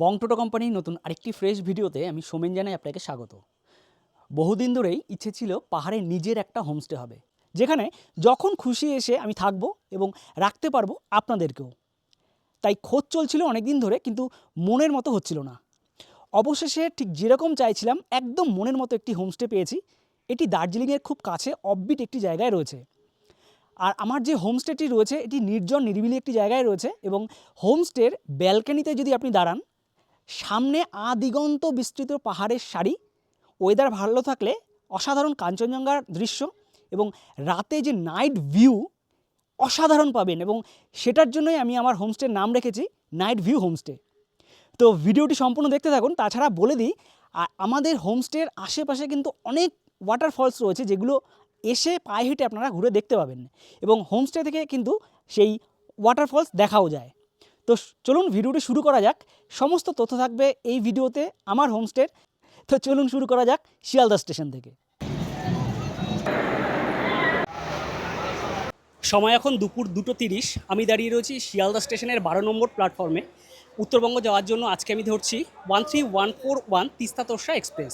বং টোটো কোম্পানির নতুন আরেকটি ফ্রেশ ভিডিওতে আমি সোমেন জানাই আপনাকে স্বাগত। বহুদিন ধরেই ইচ্ছে ছিল পাহাড়ে নিজের একটা হোমস্টে হবে, যেখানে যখন খুশি এসে আমি থাকবো এবং রাখতে পারবো আপনাদেরকেও। তাই খোঁজ চলছিল অনেক দিন ধরে, কিন্তু মনের মতো হচ্ছিল না। অবশেষে ঠিক যেরকম চাইছিলাম একদম মনের মতো একটি হোমস্টে পেয়েছি। এটি দার্জিলিংয়ের খুব কাছে অফবিট একটি জায়গায় রয়েছে। আর আমার যে হোমস্টেটি রয়েছে এটি নির্জন নিরিবিলি একটি জায়গায় রয়েছে, এবং হোমস্টের ব্যালকনিতে যদি আপনি দাঁড়ান, সামনে আদিগন্ত বিস্তৃত পাহাড়ের সারি, ওয়েদার ভালো থাকলে অসাধারণ কাঞ্চনজঙ্ঘার দৃশ্য এবং রাতে যে নাইট ভিউ অসাধারণ পাবেন। এবং সেটার জন্যই আমি আমার হোমস্টের নাম রেখেছি নাইট ভিউ হোমস্টে। তো ভিডিওটি সম্পূর্ণ দেখতে থাকুন। তাছাড়া বলে দিই, আমাদের হোমস্টের আশেপাশে কিন্তু অনেক ওয়াটারফলস রয়েছে, যেগুলো এসে পায়ে হেঁটে আপনারা ঘুরে দেখতে পাবেন, এবং হোমস্টে থেকে কিন্তু সেই ওয়াটারফলস দেখাও যায়। তো চলুন ভিডিওটি শুরু করা যাক। সমস্ত তথ্য থাকবে এই ভিডিওতে আমার হোমস্টের। তো চলুন শুরু করা যাক শিয়ালদা স্টেশন থেকে। সময় এখন দুপুর 2:30। আমি দাঁড়িয়ে রয়েছি শিয়ালদা স্টেশনের 12 নম্বর প্ল্যাটফর্মে। উত্তরবঙ্গ যাওয়ার জন্য আজকে আমি ধরছি 13141 তিস্তা তোরসা এক্সপ্রেস।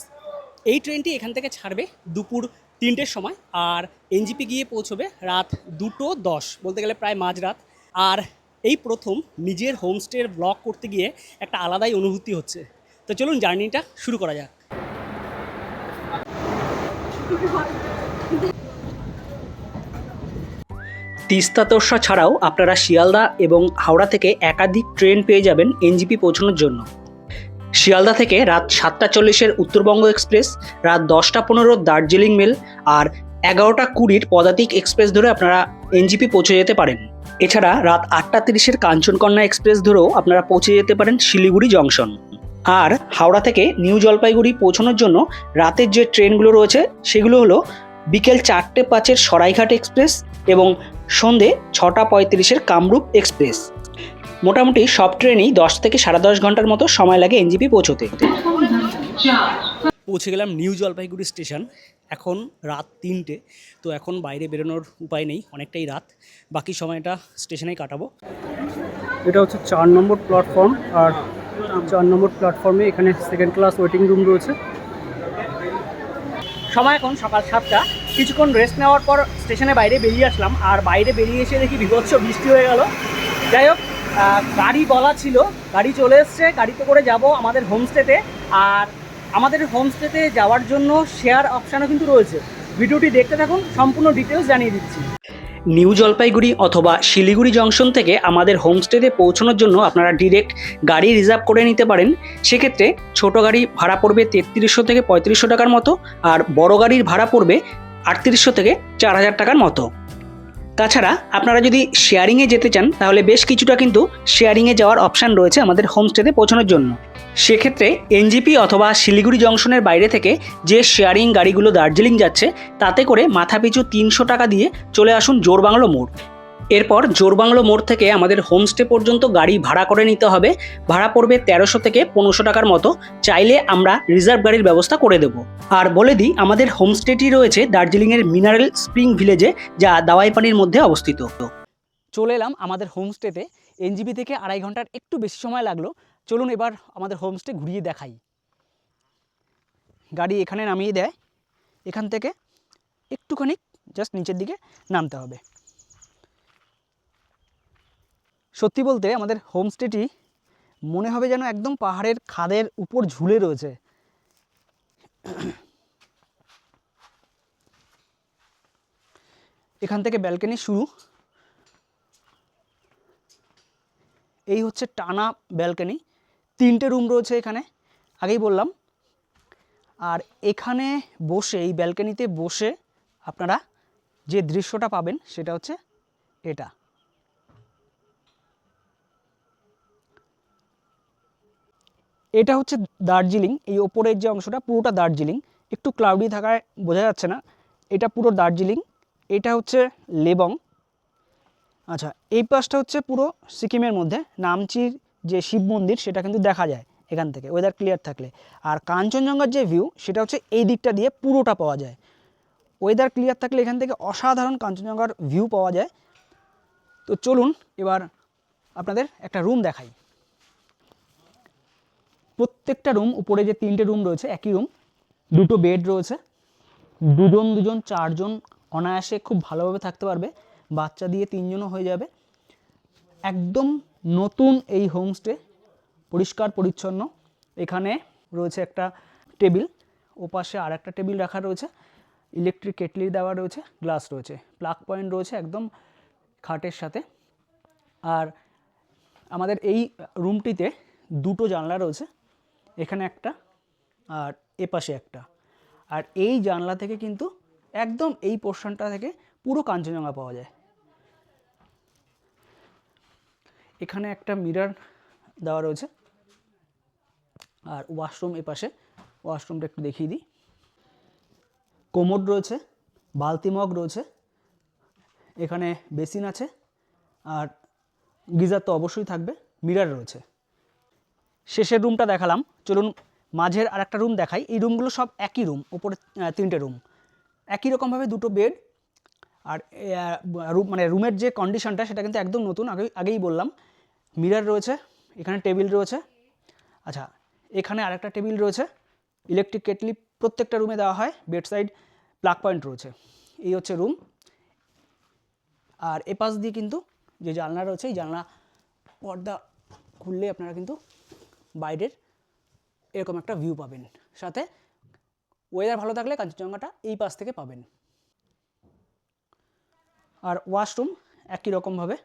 এই ট্রেনটি এখান থেকে ছাড়বে দুপুর 3টের সময়, আর এনজিপি গিয়ে পৌঁছবে রাত 2:10, বলতে গেলে প্রায় মাঝরাত। আর এই প্রথম নিজের হোমস্টের ব্লগ করতে গিয়ে একটা আলাদাই অনুভূতি হচ্ছে। তো চলুন জার্নিটা শুরু করা যাক। তিস্তা তোরসা ছাড়াও আপনারা শিয়ালদা এবং হাওড়া থেকে একাধিক ট্রেন পেয়ে যাবেন এনজিপি পৌঁছানোর জন্য। শিয়ালদা থেকে রাত 7:40 উত্তরবঙ্গ এক্সপ্রেস, রাত 10:15 দার্জিলিং মেল, আর 11:20 পদাতিক এক্সপ্রেস ধরে আপনারা এনজিপি পৌঁছে যেতে পারেন। এছাড়া রাত 8:30 কাঞ্চনকন্যা এক্সপ্রেস ধরেও আপনারা পৌঁছে যেতে পারেন শিলিগুড়ি জংশন। আর হাওড়া থেকে নিউ জলপাইগুড়ি পৌঁছানোর জন্য রাতের যে ট্রেনগুলো রয়েছে সেগুলো হলো বিকেল 4:05 সরাইঘাট এক্সপ্রেস এবং সন্ধে 6:35 কামরূপ এক্সপ্রেস। মোটামুটি সব ট্রেনই 10 থেকে 10.5 ঘন্টার মতো সময় লাগে এনজিপি পৌঁছতে। পৌঁছে গেলাম নিউ জলপাইগুড়ি স্টেশন। এখন রাত 3টে। তো এখন বাইরে বেরোনোর উপায় নেই, অনেকটাই রাত। বাকি সময়টা স্টেশনেই কাটাবো। এটা হচ্ছে 4 নম্বর প্ল্যাটফর্ম, আর 4 নম্বর প্ল্যাটফর্মে এখানে সেকেন্ড ক্লাস ওয়েটিং রুম রয়েছে। সময় এখন সকাল 7টা। কিছুক্ষণ রেস্ট নেওয়ার পর স্টেশনে বাইরে বেরিয়ে আসলাম, আর বাইরে বেরিয়ে এসে দেখি বিভৎস বৃষ্টি হয়ে গেল। যাই হোক, গাড়ি বলা ছিল, গাড়ি চলে এসছে। গাড়িতে করে যাব আমাদের হোমস্টেতে। আর আমাদের হোমস্টেতে যাওয়ার জন্য শেয়ার অপশানও কিন্তু রয়েছে। ভিডিওটি দেখতে থাকুন, সম্পূর্ণ ডিটেলস জানিয়ে দিচ্ছি। নিউ জলপাইগুড়ি অথবা শিলিগুড়ি জংশন থেকে আমাদের হোমস্টেতে পৌঁছানোর জন্য আপনারা ডিরেক্ট গাড়ি রিজার্ভ করে নিতে পারেন। সেক্ষেত্রে ছোট গাড়ি ভাড়া পড়বে 3300 থেকে 3500 টাকার মতো, আর বড় গাড়ির ভাড়া পড়বে 3800 থেকে 4000 টাকার মতো। তাছাড়া আপনারা যদি শেয়ারিংয়ে যেতে চান, তাহলে বেশ কিছুটা কিন্তু শেয়ারিংয়ে যাওয়ার অপশান রয়েছে আমাদের হোমস্টেতে পৌঁছানোর জন্য। সেক্ষেত্রে এনজিপি অথবা শিলিগুড়ি জংশনের বাইরে থেকে যে শেয়ারিং গাড়িগুলো দার্জিলিং যাচ্ছে, তাতে করে মাথাপিছু 300 টাকা দিয়ে চলে আসুন জোরবাংলো মোড়। এরপর জোরবাংলো মোড় থেকে আমাদের হোমস্টে পর্যন্ত গাড়ি ভাড়া করে নিতে হবে। ভাড়া পড়বে 1300 থেকে 1500 টাকার মতো। চাইলে আমরা রিজার্ভ গাড়ির ব্যবস্থা করে দেব। আর বলে দিই, আমাদের হোমস্টেটি রয়েছে দার্জিলিংয়ের মিনারেল স্প্রিং ভিলেজে, যা দাওয়াই পানির মধ্যে অবস্থিত। চলে এলাম আমাদের হোমস্টেতে। এনজিপি থেকে 2.5 ঘন্টার একটু বেশি সময় লাগলো। চলুন এবার আমাদের হোমস্টে ঘুরিয়ে দেখাই। গাড়ি এখানে নামিয়ে দেয়, এখান থেকে একটুখানি জাস্ট নিচের দিকে নামতে হবে। সত্যি বলতে আমাদের হোমস্টেটি মনে হবে যেন একদম পাহাড়ের খাদের উপর ঝুলে রয়েছে। এখান থেকে ব্যালকনি শুরু। এই হচ্ছে টানা ব্যালকনি। 3টে রুম রয়েছে এখানে, আগেই বললাম। আর এখানে বসে, এই ব্যালকনিতে বসে আপনারা যে দৃশ্যটা পাবেন সেটা হচ্ছে এটা। এটা হচ্ছে দার্জিলিং। এই ওপরের যে অংশটা পুরোটা দার্জিলিং, একটু ক্লাউডি থাকায় বোঝা যাচ্ছে না। এটা পুরো দার্জিলিং। এটা হচ্ছে লেবং। আচ্ছা, এই পাশটা হচ্ছে পুরো সিকিমের মধ্যে নামচির যে শিব মন্দির, সেটা কিন্তু দেখা যায় এখান থেকে, ওয়েদার ক্লিয়ার থাকলে। আর কাঞ্চনজঙ্ঘার যে ভিউ, সেটা হচ্ছে এই দিকটা দিয়ে পুরোটা পাওয়া যায়। ওয়েদার ক্লিয়ার থাকলে এখান থেকে অসাধারণ কাঞ্চনজঙ্ঘার ভিউ পাওয়া যায়। তো চলুন এবার আপনাদের একটা রুম দেখাই। প্রত্যেকটা রুম, উপরে যে 3টে রুম রয়েছে একই রুম, 2টো বেড রয়েছে, 2জন 4জন অনায়াসে খুব ভালোভাবে থাকতে পারবে, বাচ্চা দিয়ে 3জনও হয়ে যাবে। একদম নতুন এই হোমস্টে, পরিষ্কার পরিচ্ছন্ন। এখানে রয়েছে একটা টেবিল, ওপাশে আর একটা টেবিল রাখা রয়েছে, ইলেকট্রিক কেটলি দেওয়া রয়েছে, গ্লাস রয়েছে, প্লাগ পয়েন্ট রয়েছে একদম খাটের সাথে। আর আমাদের এই রুমটিতে 2টো জানলা রয়েছে, এখানে একটা আর এপাশে একটা। আর এই জানলা থেকে কিন্তু একদম এই পোর্শনটা থেকে পুরো কাঞ্চনজঙ্ঘা পাওয়া যায়। এখানে একটা মিরর দেওয়া রয়েছে। আর ওয়াশরুম এপাশে, ওয়াশরুমটা একটু দেখিয়ে দিই। কোমোড রয়েছে, বালতি মগ রয়েছে, এখানে বেসিন আছে, আর গিজার তো অবশ্যই থাকবে, মিরর রয়েছে। শেষের রুমটা দেখালাম, চলুন মাঝের আর একটা রুম দেখাই। এই রুমগুলো সব একই রুম, ওপরে 3টে রুম, একই রকমভাবে 2টো বেড। আর মানে রুমের যে কন্ডিশনটা সেটা কিন্তু একদম নতুন, আগেই বললাম। মিরর রয়েছে, এখানে টেবিল রয়েছে। আচ্ছা, এখানে আরেকটা টেবিল রয়েছে, ইলেকট্রিক কেটলি প্রত্যেকটা রুমে দেওয়া হয়, বেড সাইড প্লাগ পয়েন্ট রয়েছে। এই হচ্ছে রুম। আর এপাশ দিয়ে কিন্তু যে জানলা রয়েছে, এই জানলা পর্দা খুললে আপনারা কিন্তু বাইরের এরকম একটা ভিউ পাবেন, সাথে ওয়েদার ভালো থাকলে কাঞ্চনজঙ্ঘাটা এই পাশ থেকে পাবেন। আর ওয়াশরুম একই রকমভাবে,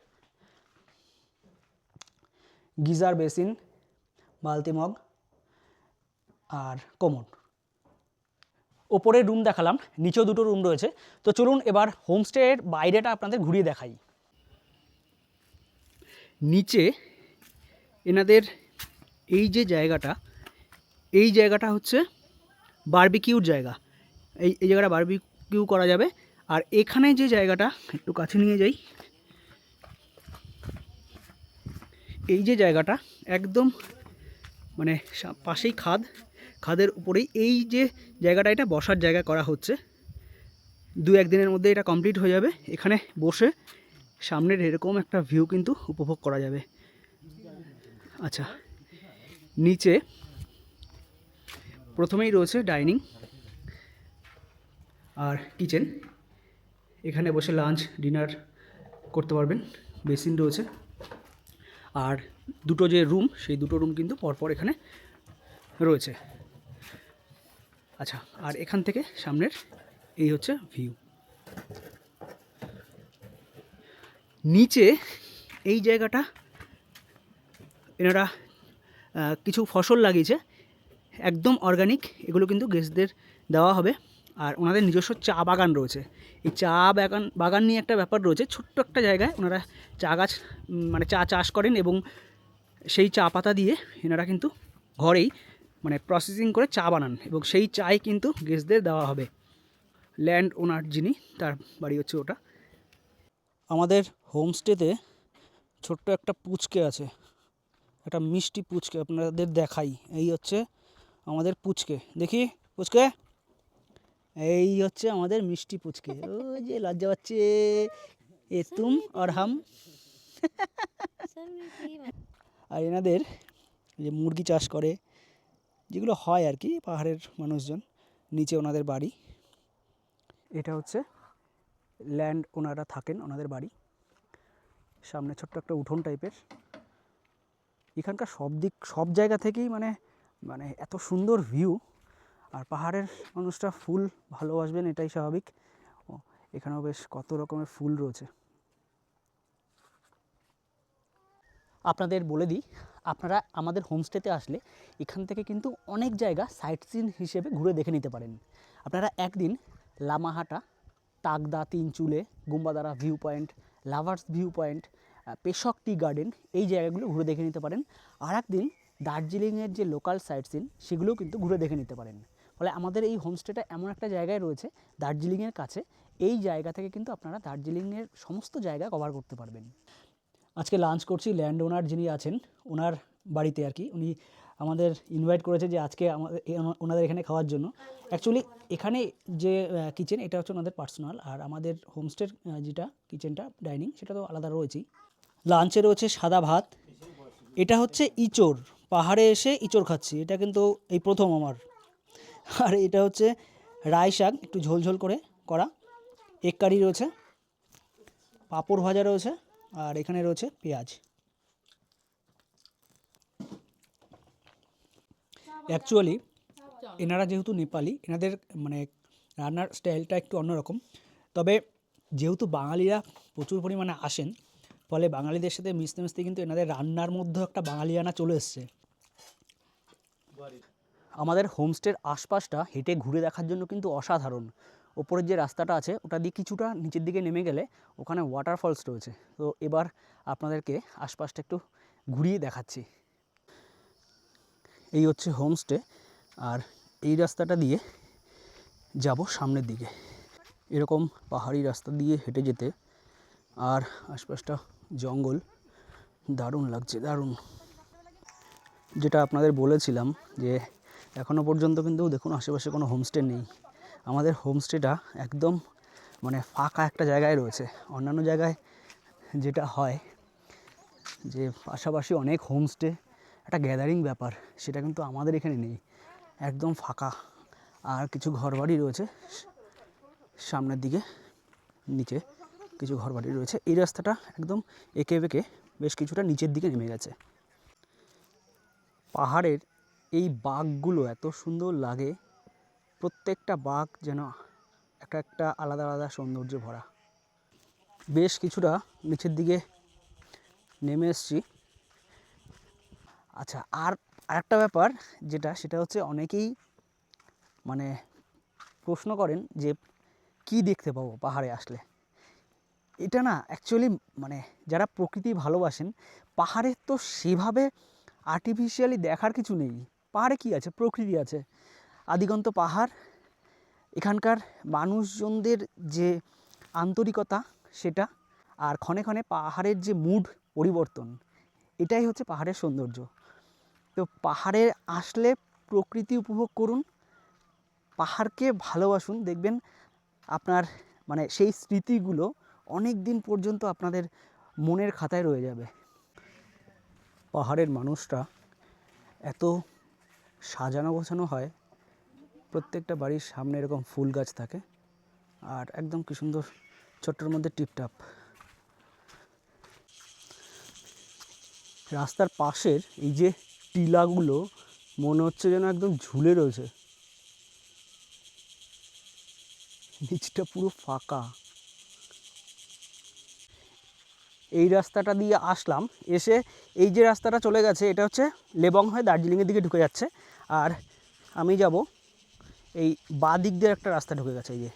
গিজার, বেসিন, বালতি মগ আর কোমোড। ওপরের রুম দেখালাম, নিচেও 2টো রুম রয়েছে। তো চলুন এবার হোমস্টের বাইরেটা আপনাদের ঘুরিয়ে দেখাই। নিচে এনাদের এই যে জায়গাটা, এই জায়গাটা হচ্ছে বারবিকিউর জায়গা। এই জায়গাটা বারবিকিউ করা যাবে। আর এখানে যে জায়গাটা, একটু কাছে নিয়ে যাই, এই যে জায়গাটা একদম মানে পাশেই খাদের উপরেই এই যে জায়গাটা, এটা বসার জায়গা করা হচ্ছে। 2-1 দিনের মধ্যে এটা কমপ্লিট হয়ে যাবে। এখানে বসে সামনের এরকম একটা ভিউ কিন্তু উপভোগ করা যাবে। আচ্ছা, নিচে প্রথমেই রয়েছে ডাইনিং আর কিচেন, এখানে বসে লাঞ্চ ডিনার করতে পারবেন। বেসিন রয়েছে। আর 2টো যে রুম, সেই 2টো রুম কিন্তু পরপর এখানে রয়েছে। আচ্ছা, আর এখান থেকে সামনের এই হচ্ছে ভিউ। নিচে এই জায়গাটা এনারা কিছু ফসল লাগিয়েছে, একদম অর্গানিক, এগুলো কিন্তু গেস্টদের দেওয়া হবে। আর ওনাদের নিজস্ব চা বাগান রয়েছে। এই চা বাগান নিয়ে একটা ব্যাপার রয়েছে, ছোট্ট একটা জায়গায় ওনারা চা গাছ মানে চা চাষ করেন, এবং সেই চা পাতা দিয়ে এনারা কিন্তু ঘরেই মানে প্রসেসিং করে চা বানান, এবং সেই চাই কিন্তু গেস্টদের দেওয়া হবে। ল্যান্ড ওনার যিনি, তার বাড়ি হচ্ছে ওটা। আমাদের হোমস্টেতে ছোট্ট একটা পুচকে আছে, একটা মিষ্টি পুচকে, আপনাদের দেখাই। এই হচ্ছে আমাদের পুচকে, দেখি পুচকে, এই হচ্ছে আমাদের মিষ্টি পুচকে। ও যে লজ্জা পাচ্ছে, এ তুম আর হাম। আর এনাদের যে মুরগি চাষ করে, যেগুলো হয় আর কি, পাহাড়ের মানুষজন, নিচে ওনাদের বাড়ি। এটা হচ্ছে ল্যান্ড ওনারা থাকেন, ওনাদের বাড়ি। সামনে ছোট্ট একটা উঠোন টাইপের। এখানকার সব জায়গা থেকেই মানে এত সুন্দর ভিউ। আর পাহাড়ের মানুষটা ফুল ভালোবাসবেন, এটাই স্বাভাবিক। এখানেও বেশ কত রকমের ফুল রয়েছে। আপনাদের বলে দিই, আপনারা আমাদের হোমস্টেতে আসলে এখান থেকে কিন্তু অনেক জায়গা সাইট সিন হিসেবে ঘুরে দেখে নিতে পারেন। আপনারা একদিন Lamahatta, Takdah, Tinchuley, Gumbadara view point, lovers view point, Peshok tea garden, এই জায়গাগুলো ঘুরে দেখে নিতে পারেন। আর একদিন দার্জিলিংয়ের যে লোকাল সাইট সিন, সেগুলোও কিন্তু ঘুরে দেখে নিতে পারেন। ফলে আমাদের এই হোমস্টেটা এমন একটা জায়গায় রয়েছে দার্জিলিংয়ের কাছে, এই জায়গা থেকে কিন্তু আপনারা দার্জিলিংয়ের সমস্ত জায়গা কভার করতে পারবেন। আজকে লাঞ্চ করছি ল্যান্ড ওনার যিনি আছেন, ওনার বাড়িতে আর কি। উনি আমাদের ইনভাইট করেছে যে আজকে ওনাদের এখানে খাওয়ার জন্য। অ্যাকচুয়ালি এখানে যে কিচেন, এটা হচ্ছে ওনাদের পার্সোনাল, আর আমাদের হোমস্টের যেটা কিচেনটা, ডাইনিং, সেটা তো আলাদা রয়েছেই। লাঞ্চে রয়েছে সাদা ভাত, এটা হচ্ছে ইঁচড়, পাহাড়ে এসে ইঁচড় খাচ্ছি, এটা কিন্তু এই প্রথম আমার। আর এটা হচ্ছে রাই শাক, একটু ঝোলঝোল করে করা, এগ কারি রয়েছে, পাঁপড় ভাজা রয়েছে, আর এখানে রয়েছে পেঁয়াজ। অ্যাকচুয়ালি এনারা যেহেতু নেপালি, এনাদের মানে রান্নার স্টাইলটা একটু অন্যরকম। তবে যেহেতু বাঙালিরা প্রচুর পরিমাণে আসেন, ফলে বাঙালিদের সাথে মিশতে মিশতে কিন্তু এনাদের রান্নার মধ্যেও একটা বাঙালিয়ানা চলে এসছে। আমাদের হোমস্টের আশপাশটা হেঁটে ঘুরে দেখার জন্য কিন্তু অসাধারণ। ওপরের যে রাস্তাটা আছে ওটা দিয়ে কিছুটা নিচের দিকে নেমে গেলে ওখানে ওয়াটারফলস রয়েছে। তো এবার আপনাদেরকে আশপাশটা একটু ঘুরিয়ে দেখাচ্ছি। এই হচ্ছে হোমস্টে, আর এই রাস্তাটা দিয়ে যাব সামনের দিকে, এরকম পাহাড়ি রাস্তা দিয়ে হেঁটে যেতে। আর আশপাশটা জঙ্গল, দারুণ লাগছে, দারুণ। যেটা আপনাদের বলেছিলাম যে এখনও পর্যন্ত কিন্তু দেখুন আশেপাশে কোনো হোমস্টে নেই। আমাদের হোমস্টেটা একদম মানে ফাঁকা একটা জায়গায় রয়েছে। অন্যান্য জায়গায় যেটা হয় যে পাশাপাশি অনেক হোমস্টে, একটা গ্যাদারিং ব্যাপার, সেটা কিন্তু আমাদের এখানে নেই, একদম ফাঁকা। আর কিছু ঘরবাড়ি রয়েছে সামনের দিকে, নিচে কিছু ঘরবাড়ি রয়েছে। এই রাস্তাটা একদম এঁকে বেঁকে বেশ কিছুটা নিচের দিকে নেমে গেছে। পাহাড়ের এই বাঘগুলো এত সুন্দর লাগে, প্রত্যেকটা বাঘ যেন একটা একটা আলাদা আলাদা সৌন্দর্যে ভরা। বেশ কিছুটা নিচের দিকে নেমে এসেছি। আচ্ছা, আর আরেকটা ব্যাপার যেটা, সেটা হচ্ছে অনেকেই মানে প্রশ্ন করেন যে কি দেখতে পাবো পাহাড়ে আসলে। এটা না অ্যাকচুয়ালি মানে যারা প্রকৃতি ভালোবাসেন, পাহাড়ের তো সেভাবে আর্টিফিশিয়ালি দেখার কিছু নেই। পাহাড়ে কি আছে? প্রকৃতি আছে, আদিগন্ত পাহাড়। এখানকার মানুষজনদের যে আন্তরিকতা সেটা, আর ক্ষণে ক্ষণে পাহাড়ের যে মুড পরিবর্তন, এটাই হচ্ছে পাহাড়ের সৌন্দর্য। তো পাহাড়ে আসলে প্রকৃতি উপভোগ করুন, পাহাড়কে ভালোবাসুন, দেখবেন আপনার মানে সেই স্মৃতিগুলো অনেক দিন পর্যন্ত আপনাদের মনের খাতায় রয়ে যাবে। পাহাড়ের মানুষরা এত সাজানো গোছানো হয়, প্রত্যেকটা বাড়ির সামনে এরকম ফুল গাছ থাকে, আর একদম কি সুন্দর ছোট্টর মধ্যে টিপটাপ। রাস্তার পাশের এই যে টিলাগুলো মনে হচ্ছে যেন একদম ঝুলে রয়েছে, নিচটা পুরো ফাঁকা। এই রাস্তাটা দিয়ে আসলাম, এসে এই যে রাস্তাটা চলে গেছে এটা হচ্ছে লেবং হয়ে দার্জিলিংয়ের দিকে ঢুকে যাচ্ছে। আর আমি যাব এই বাঁ দিক দিয়ে একটা রাস্তা ঢুকে গেছে। এই যে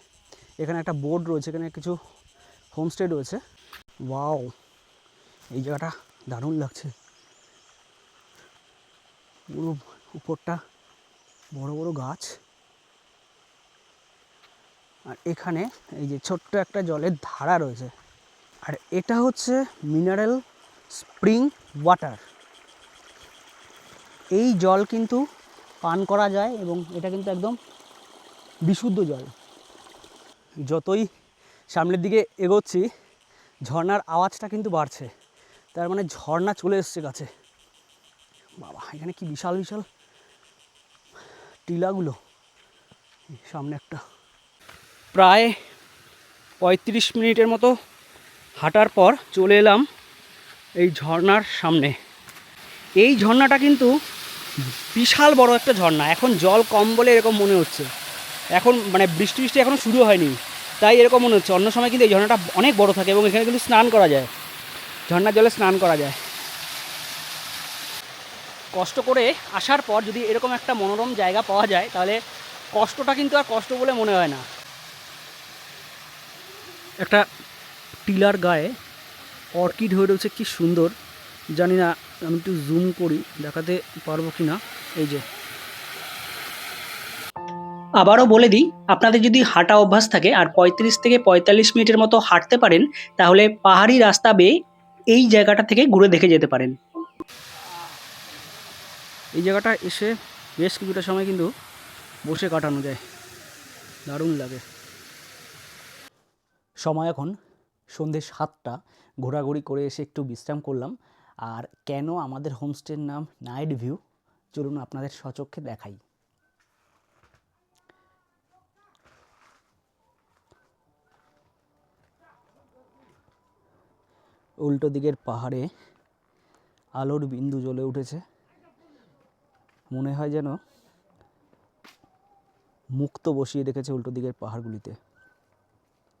এখানে একটা বোর্ড রয়েছে, এখানে কিছু হোমস্টে রয়েছে। ওয়াও, এই জায়গাটা দারুণ লাগছে, পুরো উপরটা বড় বড় গাছ। আর এখানে এই যে ছোট্ট একটা জলের ধারা রয়েছে, আর এটা হচ্ছে মিনারেল স্প্রিং ওয়াটার। এই জল কিন্তু পান করা যায় এবং এটা কিন্তু একদম বিশুদ্ধ জল। যতই সামনের দিকে এগোচ্ছি ঝর্নার আওয়াজটা কিন্তু বাড়ছে, তার মানে ঝর্ণা চলে এসছে কাছে। বাবা, এখানে কি বিশাল বিশাল টিলাগুলো, সামনে একটা। প্রায় 35 মিনিটের মতো হাঁটার পর চলে এলাম এই ঝর্নার সামনে। এই ঝর্নাটা কিন্তু বিশাল বড় একটা ঝর্ণা। এখন জল কম বলে এরকম মনে হচ্ছে, এখন মানে বৃষ্টি এখনও শুরু হয়নি, তাই এরকম মনে হচ্ছে। অন্য সময় কিন্তু এই ঝর্ণাটা অনেক বড় থাকে এবং এখানে কিন্তু স্নান করা যায়, ঝর্নার জলে স্নান করা যায়। কষ্ট করে আসার পর যদি এরকম একটা মনোরম জায়গা পাওয়া যায়, তাহলে কষ্টটা কিন্তু আর কষ্ট বলে মনে হয় না। একটা টিলার গায়ে অর্কিড হয়ে রয়েছে, কি সুন্দর। জানি না, আমি একটু জুম করি, দেখাতে পারবো কি না। এই যে, আবারও বলে দিই, আপনাদের যদি হাঁটা অভ্যাস থাকে আর 35 থেকে 45 মিনিটের মতো হাঁটতে পারেন, তাহলে পাহাড়ি রাস্তা বেয়ে এই জায়গাটা থেকে ঘুরে দেখে যেতে পারেন। এই জায়গাটা এসে বেশ কিছুটা সময় কিন্তু বসে কাটানো যায়, দারুণ লাগে। সময় এখন সন্ধ্যে 7টা, ঘোরাঘুরি করে এসে একটু বিশ্রাম করলাম। আর কেন আমাদের হোমস্টের নাম নাইট ভিউ, চলুন আপনাদের স্বচক্ষে দেখাই। উল্টো দিকের পাহাড়ে আলোর বিন্দু জ্বলে উঠেছে, মনে হয় যেন মুক্ত বসিয়ে রেখেছে উল্টো দিকের পাহাড়গুলিতে।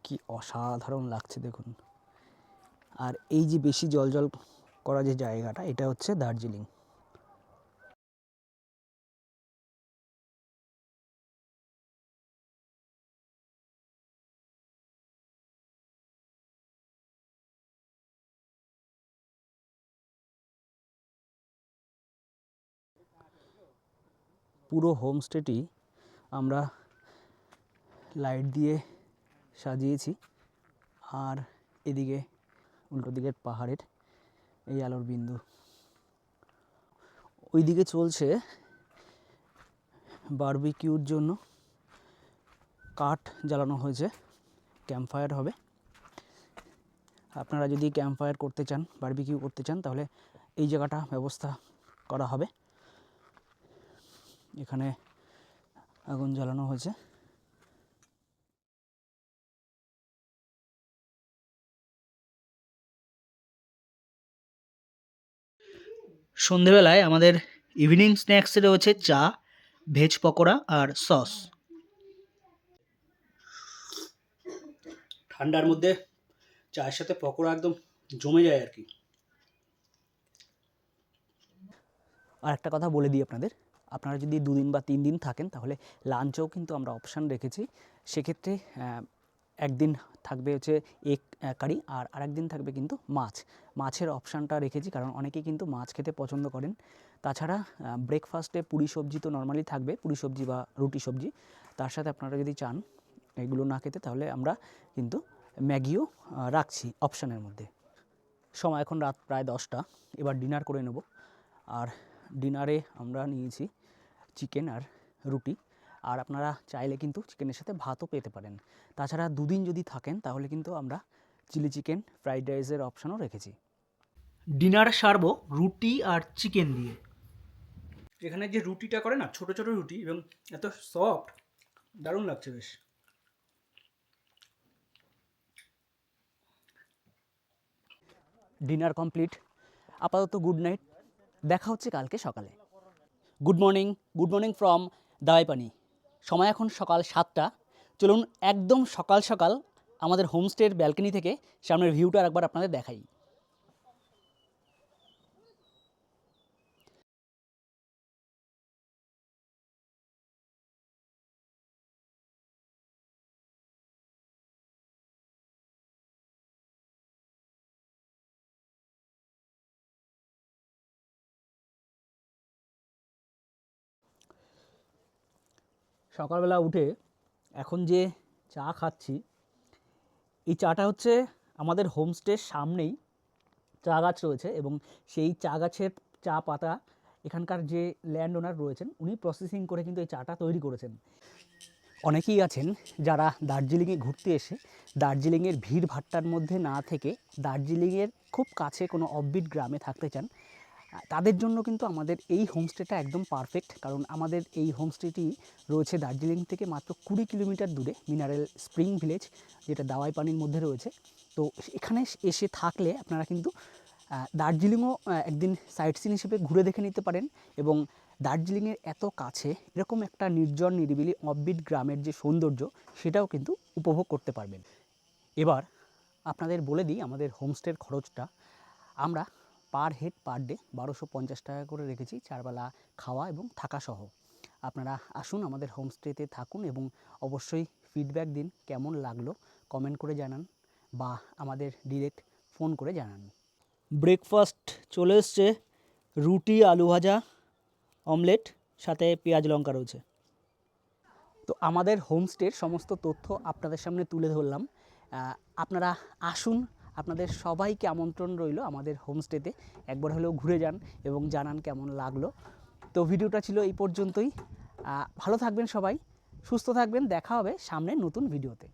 কি অসাধারণ লাগছে দেখুন। আর এই যে বেশি জলজল করা যে জায়গাটা, এটা হচ্ছে দার্জিলিং। পুরো হোমস্টেটি আমরা লাইট দিয়ে সাজিয়েছি, আর এদিকে উল্টো দিকের পাহাড়ের এই আলোর বিন্দু। ওইদিকে চলছে বারবিকিউর জন্য কাঠ জ্বালানো হয়েছে, ক্যাম্পফায়ার হবে। আপনারা যদি ক্যাম্পফায়ার করতে চান, বারবিকিউ করতে চান, তাহলে এই জায়গাটা ব্যবস্থা করা হবে। এখানে আগুন জ্বালানো হয়েছে। সন্ধেবেলায় আমাদের ইভিনিং স্ন্যাক্সে রয়েছে চা, ভেজ পকোড়া আর সস। ঠান্ডার মধ্যে চায়ের সাথে পকোড়া একদম জমে যায় আর কি। আর একটা কথা বলে দিই আপনাদের, আপনারা যদি 2 দিন বা 3 দিন থাকেন তাহলে লাঞ্চেও কিন্তু আমরা অপশান রেখেছি। সেক্ষেত্রে একদিন থাকবে হচ্ছে এগ কারি, আর আরেকদিন থাকবে কিন্তু মাছের অপশানটা রেখেছি, কারণ অনেকেই কিন্তু মাছ খেতে পছন্দ করেন। তাছাড়া ব্রেকফাস্টে পুরি সবজি তো নর্মালি থাকবে, পুরি সবজি বা রুটি সবজি। তার সাথে আপনারা যদি চান এগুলো না খেতে, তাহলে আমরা কিন্তু ম্যাগিও রাখছি অপশানের মধ্যে। সময় এখন রাত প্রায় 10টা, এবার ডিনার করে নেব। আর ডিনারে আমরা নিয়েছি চিকেন আর রুটি, আর আপনারা চাইলে কিন্তু চিকেনের সাথে ভাতও পেতে পারেন। তাছাড়া 2 দিন যদি থাকেন তাহলে কিন্তু আমরা চিলি চিকেন, ফ্রাইড রাইসের অপশানও রেখেছি। ডিনার সারবো রুটি আর চিকেন দিয়ে। এখানে যে রুটিটা করে না, ছোট ছোট রুটি, এবং এত সফট, দারুণ লাগছে বেশ। ডিনার কমপ্লিট, আপাতত গুড নাইট, দেখা হচ্ছে কালকে সকালে। Good morning from Dawaipani. সময় এখন সকাল 7টা। চলুন একদম সকাল সকাল আমাদের হোমস্টের ব্যালকনি থেকে সামনের ভিউটা একবার আপনাদের দেখাই। সকালবেলা উঠে এখন যে চা খাচ্ছি, এই চাটা হচ্ছে আমাদের হোমস্টের সামনেই চা গাছ রয়েছে, এবং সেই চা গাছের চা পাতা এখানকার যে ল্যান্ড ওনার রয়েছেন উনি প্রসেসিং করে কিন্তু এই চাটা তৈরি করেছেন। অনেকেই আছেন যারা দার্জিলিংয়ে ঘুরতে এসে দার্জিলিংয়ের ভিড় ভাট্টার মধ্যে না থেকে দার্জিলিংয়ের খুব কাছে কোনো অফবিট গ্রামে থাকতে চান, তাদের জন্য কিন্তু আমাদের এই হোমস্টেটা একদম পারফেক্ট। কারণ আমাদের এই হোমস্টেটি রয়েছে দার্জিলিং থেকে মাত্র 20 কিলোমিটার দূরে, মিনারেল স্প্রিং ভিলেজ, যেটা দাওয়াইপানির মধ্যে রয়েছে। তো এখানে এসে থাকলে আপনারা কিন্তু দার্জিলিংও একদিন সাইট সিন হিসেবে ঘুরে দেখে নিতে পারেন, এবং দার্জিলিংয়ের এত কাছে এরকম একটা নির্জন নিরিবিলি অফবিট গ্রামের যে সৌন্দর্য, সেটাও কিন্তু উপভোগ করতে পারবেন। এবার আপনাদের বলে দিই আমাদের হোমস্টের খরচটা। আমরা পার হেড পার ডে 1250 টাকা করে রেখেছি, 4 বেলা খাওয়া এবং থাকা সহ। আপনারা আসুন আমাদের হোমস্টেতে থাকুন, এবং অবশ্যই ফিডব্যাক দিন কেমন লাগলো, কমেন্ট করে জানান বা আমাদের ডিরেক্ট ফোন করে জানান। ব্রেকফাস্ট চলে এসছে, রুটি, আলু ভাজা, অমলেট, সাথে পেঁয়াজ লঙ্কা রয়েছে। তো আমাদের হোমস্টের সমস্ত তথ্য আপনাদের সামনে তুলে ধরলাম। আপনারা আসুন, আপনাদের সবাইকে আমন্ত্রণ রইল আমাদের হোমস্টেতে একবার হলেও ঘুরে যান এবং জানান কেমন লাগলো। তো ভিডিওটা ছিল এই পর্যন্তই। ভালো থাকবেন সবাই, সুস্থ থাকবেন, দেখা হবে সামনে নতুন ভিডিওতে।